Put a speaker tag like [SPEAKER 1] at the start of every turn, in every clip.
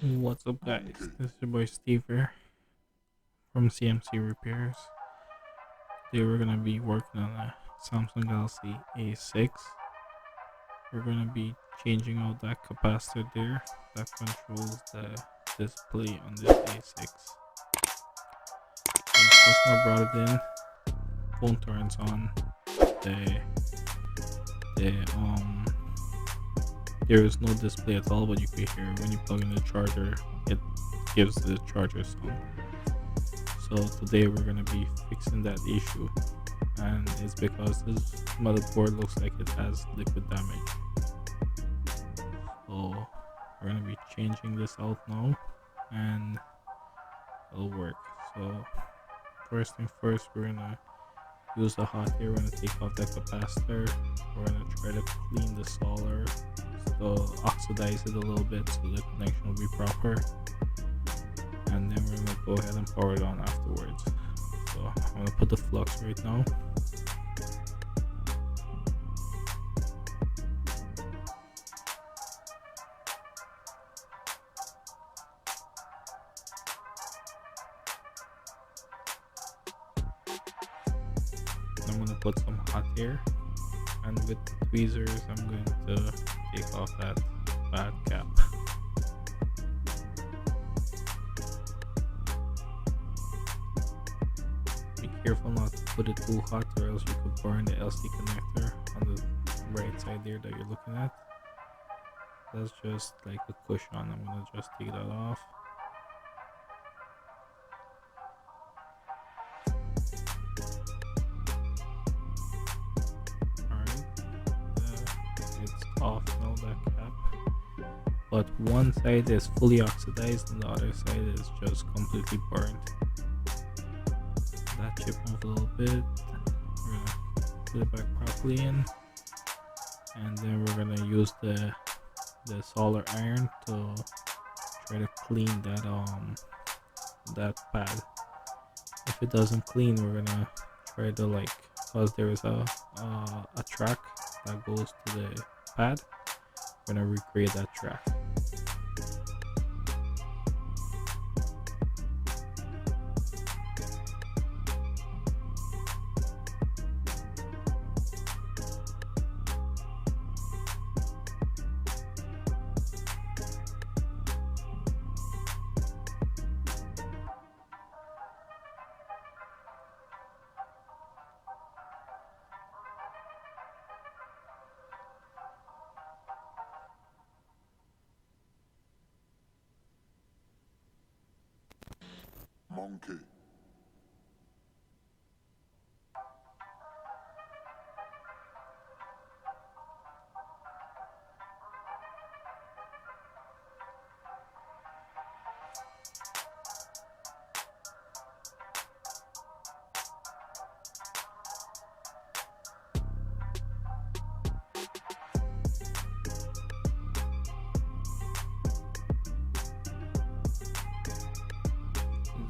[SPEAKER 1] What's up, guys? This is your boy Steve here from CMC Repairs. Today we're gonna be working on a Samsung Galaxy A6. We're gonna be changing out that capacitor there that controls the display on this A6. When the customer brought it in, phone turns on. The the there is no display at all, but you can hear when you plug in the charger, it gives the charger sound. So today we're gonna be fixing that issue, and it's because this motherboard looks like it has liquid damage. So we're gonna be changing this out now, and it'll work. So first thing first, we're gonna use the hot air. We're gonna take off the capacitor. We're gonna try to clean the solder, so oxidize it a little bit so the connection will be proper, and then we're gonna go ahead and power it on afterwards. So I'm gonna put the flux right now. I'm gonna put some hot air, and with the tweezers I'm going to take off that bad cap. Be careful not to put it too hot, or else you could burn the LC connector on the right side there that you're looking at. That's just like a cushion. I'm gonna just take that off. Alright, it's off now, that cap. But one side is fully oxidized and the other side is just completely burned. That chip off a little bit. We're gonna put it back properly in, and then we're gonna use the solder iron to try to clean that pad. If it doesn't clean, we're gonna try to, like, cause there is a track that goes to the pad, we're gonna recreate that track.
[SPEAKER 2] Monkey.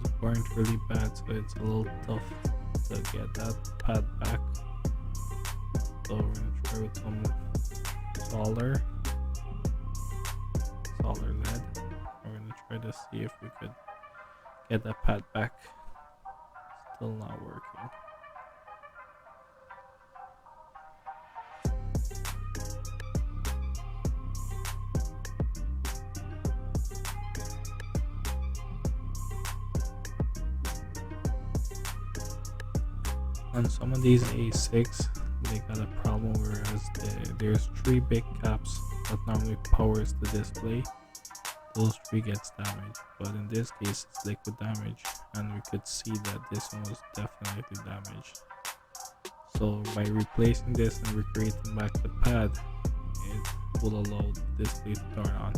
[SPEAKER 1] It's burnt really bad, so it's a little tough to get that pad back. So we're gonna try with some solder lead. We're gonna try to see if we could get that pad back. Still not working. On some of these A6, they got a problem, whereas there's 3 big caps that normally powers the display. Those 3 gets damaged, but in this case it's liquid damage, and we could see that this one was definitely damaged. So by replacing this and recreating back the pad, it will allow the display to turn on.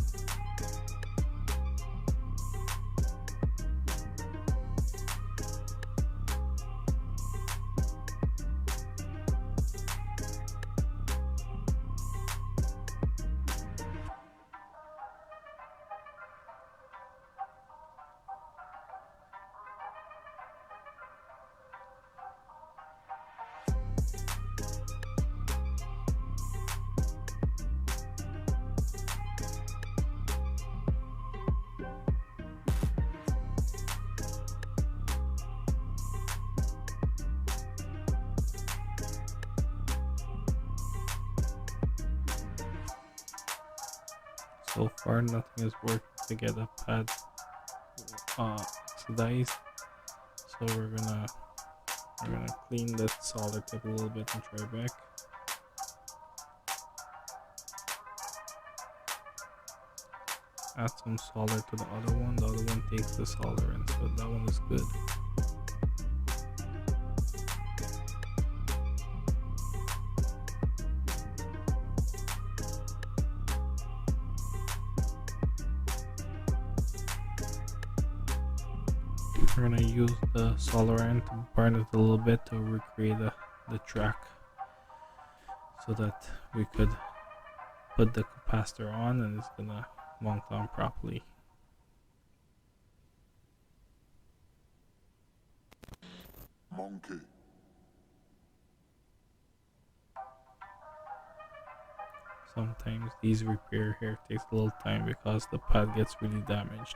[SPEAKER 1] So far, nothing has worked to get a pad oxidized. So we're gonna clean that solder tip a little bit and try back. Add some solder to the other one. The other one takes the solder in, so that one is good. We're gonna use the solder iron to burn it a little bit to recreate the track, so that we could put the capacitor on and it's gonna mount on properly.
[SPEAKER 2] Monkey.
[SPEAKER 1] Sometimes these repair here takes a little time because the pad gets really damaged.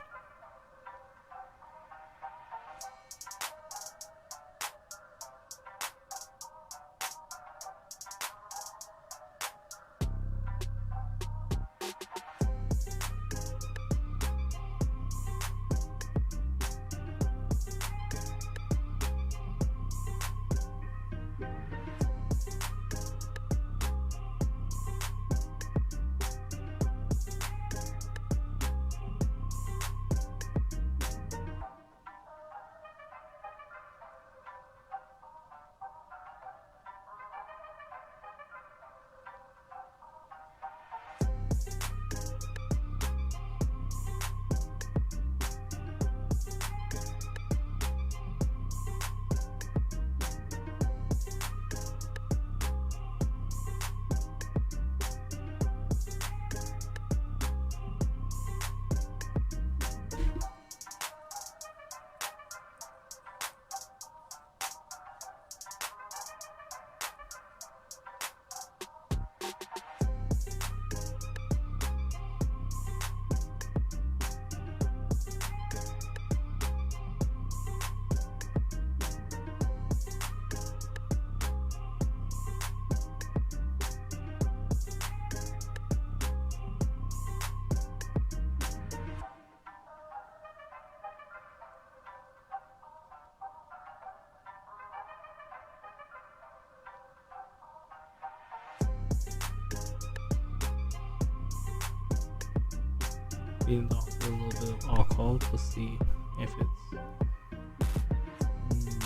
[SPEAKER 1] Clean it off with a little bit of alcohol to see if it's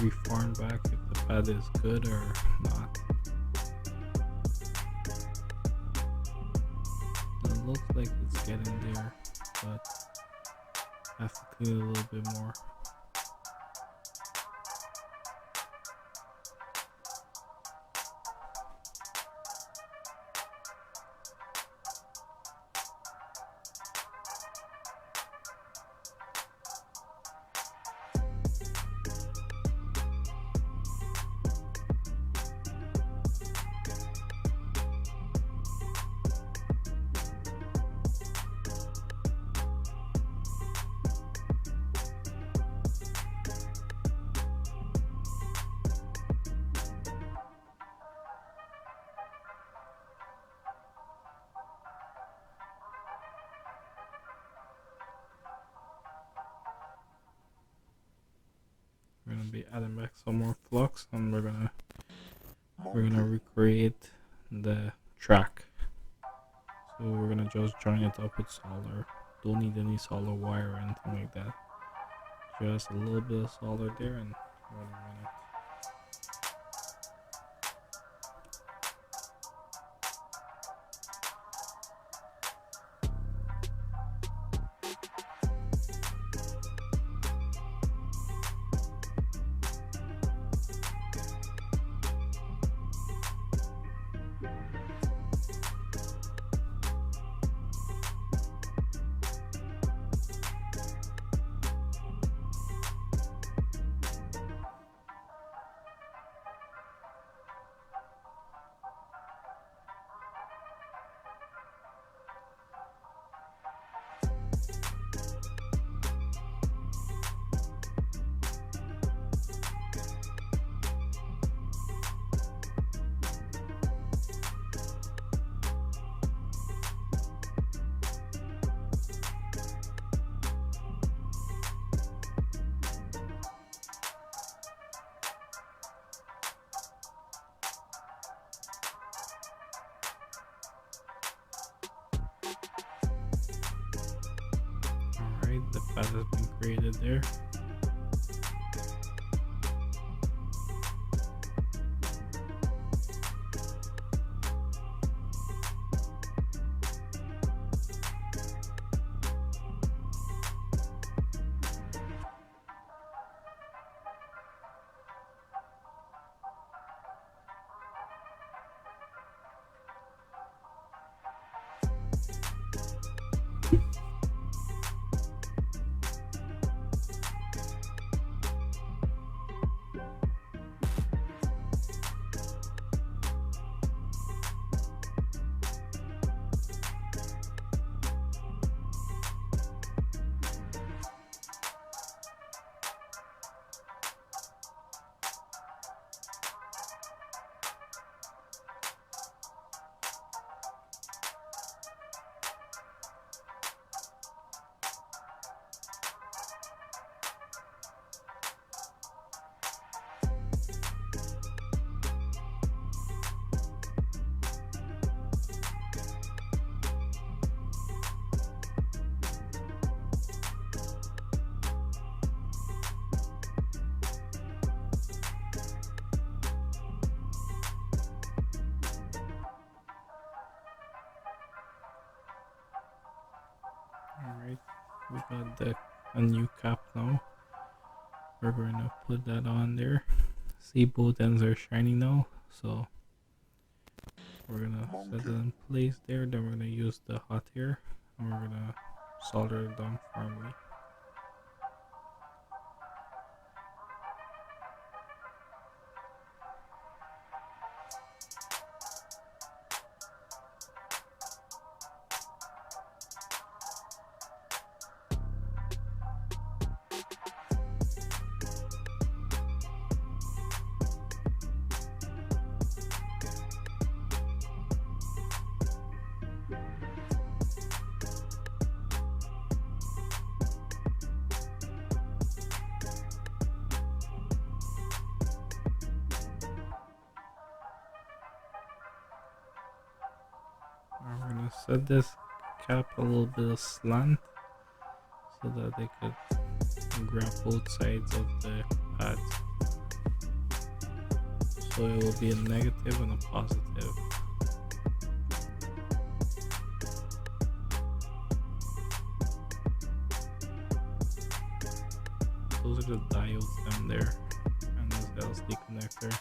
[SPEAKER 1] reformed back, if the pad is good or not. It looks like it's getting there, but I have to clean it a little bit more. We're gonna be adding back some more flux, and we're gonna recreate the track. So we're gonna just join it up with solder. Don't need any solder wire or anything like that. Just a little bit of solder there, and we're gonna run it. Alright, the path has been created there. Alright, we got a new cap now. We're gonna put that on there. See, both ends are shiny now, so we're gonna set it in place there. Then we're gonna use the hot air and we're gonna solder it down firmly. We're gonna set this cap a little bit of slant so that they could grab both sides of the pads. So it will be a negative and a positive. Those are the diodes down there and this LCD connector.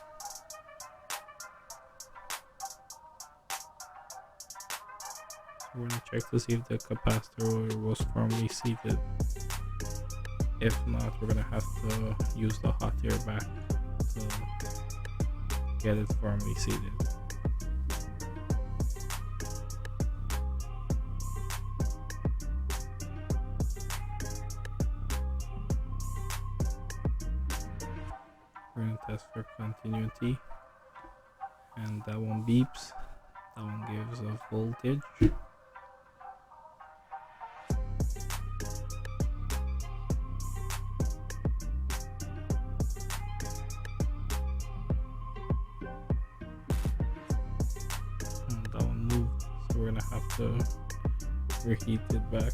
[SPEAKER 1] We're gonna check to see if the capacitor was firmly seated. If not, we're gonna have to use the hot air back to get it firmly seated. We're gonna test for continuity, and that one beeps. That one gives a voltage. And that one moved, so we're gonna have to reheat it back.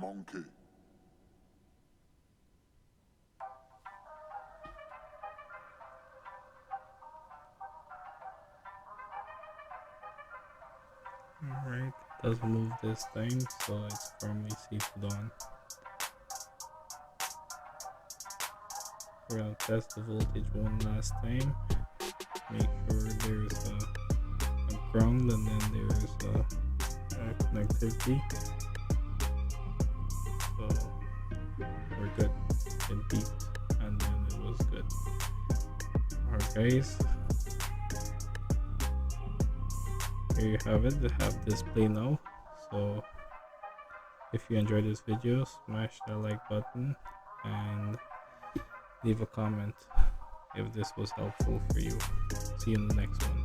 [SPEAKER 2] Monkey.
[SPEAKER 1] Alright, doesn't move this thing, so it's firmly seated on. We're gonna test the voltage one last time. Make sure there's a ground and then there's a connectivity. So we're good. It beat and then it was good. Alright guys, here you have it. I have display now. So if you enjoyed this video, smash the like button and leave a comment if this was helpful for you. See you in the next one.